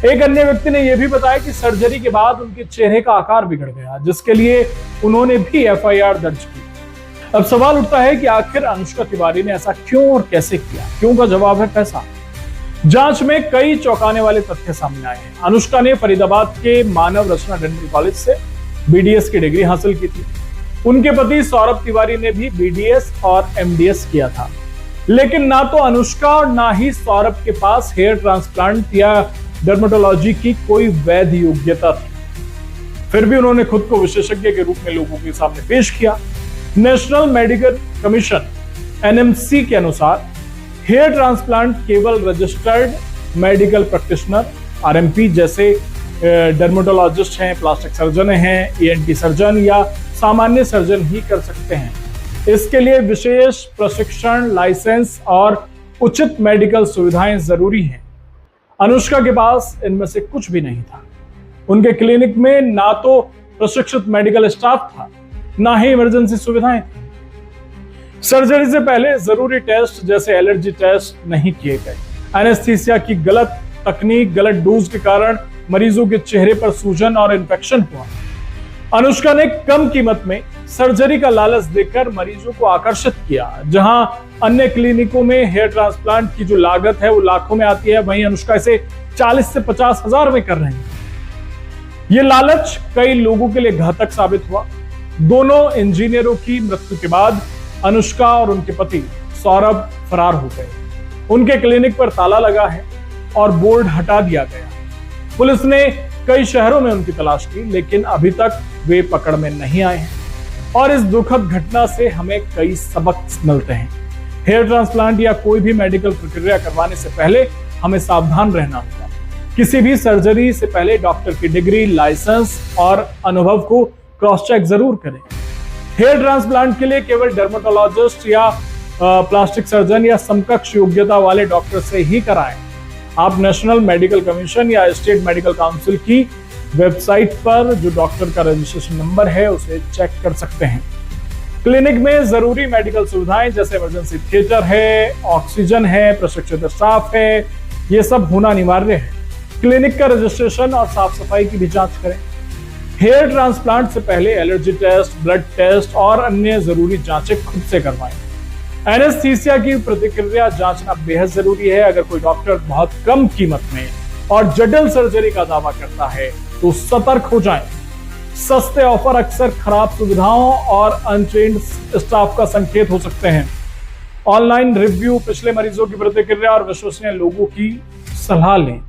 एक अन्य व्यक्ति ने यह भी बताया कि सर्जरी के बाद उनके चेहरे का आकार बिगड़ गया, जिसके लिए उन्होंने भी एफआईआर दर्ज की। अब सवाल उठता है कि आखिर अनुष्का तिवारी ने ऐसा क्यों और कैसे किया? क्यों का जवाब है पैसा। जांच में कई चौंकाने वाले तथ्य सामने आए हैं। अनुष्का ने फरीदाबाद के मानव रचना डेंटल कॉलेज से बीडीएस की डिग्री हासिल की थी। उनके पति सौरभ तिवारी ने भी बीडीएस और एमडीएस किया था, लेकिन ना तो अनुष्का और ना ही सौरभ के पास हेयर ट्रांसप्लांट या डर्मेटोलॉजी की कोई वैध योग्यता थी। फिर भी उन्होंने खुद को विशेषज्ञ के रूप में लोगों के सामने पेश किया। नेशनल मेडिकल कमीशन एनएमसी के अनुसार हेयर ट्रांसप्लांट केवल रजिस्टर्ड मेडिकल प्रैक्टिशनर आरएमपी जैसे डर्मेटोलॉजिस्ट हैं, प्लास्टिक सर्जन हैं, ईएनटी सर्जन या सामान्य सर्जन ही कर सकते हैं। इसके लिए विशेष प्रशिक्षण, लाइसेंस और उचित मेडिकल सुविधाएं जरूरी हैं। अनुष्का के पास इनमें से कुछ भी नहीं था। उनके क्लिनिक में ना तो प्रशिक्षित मेडिकल स्टाफ था, ना ही इमरजेंसी सुविधाएं थी। सर्जरी से पहले जरूरी टेस्ट जैसे एलर्जी टेस्ट नहीं किए गए। एनेस्थीसिया की गलत तकनीक, गलत डोज के कारण मरीजों के चेहरे पर सूजन और इन्फेक्शन हुआ। अनुष्का ने कम कीमत में सर्जरी का लालच देकर मरीजों को आकर्षित किया। जहां अन्य क्लिनिकों में हेयर ट्रांसप्लांट की जो लागत है वो लाखों में आती है, वहीं अनुष्का इसे 40 से 50 हजार में कर रहे हैं। ये लालच कई लोगों के लिए घातक साबित हुआ। दोनों इंजीनियरों की मृत्यु के बाद अनुष्का और उनके पति सौरभ फरार हो गए। उनके क्लिनिक पर ताला लगा है और बोर्ड हटा दिया गया। पुलिस ने कई शहरों में उनकी तलाश की, लेकिन अभी तक वे पकड़ में नहीं आए हैं। और इस दुखद घटना से हमें कई सबक मिलते हैं। हेयर ट्रांसप्लांट या कोई भी मेडिकल प्रक्रिया करवाने से पहले हमें सावधान रहना होगा। किसी भी सर्जरी से पहले डॉक्टर की डिग्री, लाइसेंस और अनुभव को क्रॉस चेक जरूर करें। हेयर ट्रांसप्लांट के लिए केवल डर्मेटोलॉजिस्ट या प्लास्टिक सर्जन या समकक्ष योग्यता वाले डॉक्टर से ही कराएं। आप नेशनल मेडिकल कमीशन या स्टेट मेडिकल काउंसिल की वेबसाइट पर जो डॉक्टर का रजिस्ट्रेशन नंबर है उसे चेक कर सकते हैं। क्लिनिक में जरूरी मेडिकल सुविधाएं जैसे इमरजेंसी थिएटर है, ऑक्सीजन है, प्रशिक्षित स्टाफ है, ये सब होना अनिवार्य है। क्लिनिक का रजिस्ट्रेशन और साफ सफाई की भी जांच करें। हेयर ट्रांसप्लांट से पहले एलर्जी टेस्ट, ब्लड टेस्ट और अन्य जरूरी जांचें खुद से करवाएं। एनेस्थीसिया की प्रतिक्रिया जांचना बेहद जरूरी है। अगर कोई डॉक्टर बहुत कम कीमत में और जटिल सर्जरी का दावा करता है तो सतर्क हो जाएं। सस्ते ऑफर अक्सर खराब सुविधाओं और अनट्रेन्ड स्टाफ का संकेत हो सकते हैं। ऑनलाइन रिव्यू, पिछले मरीजों की प्रतिक्रिया और विश्वसनीय लोगों की सलाह लें।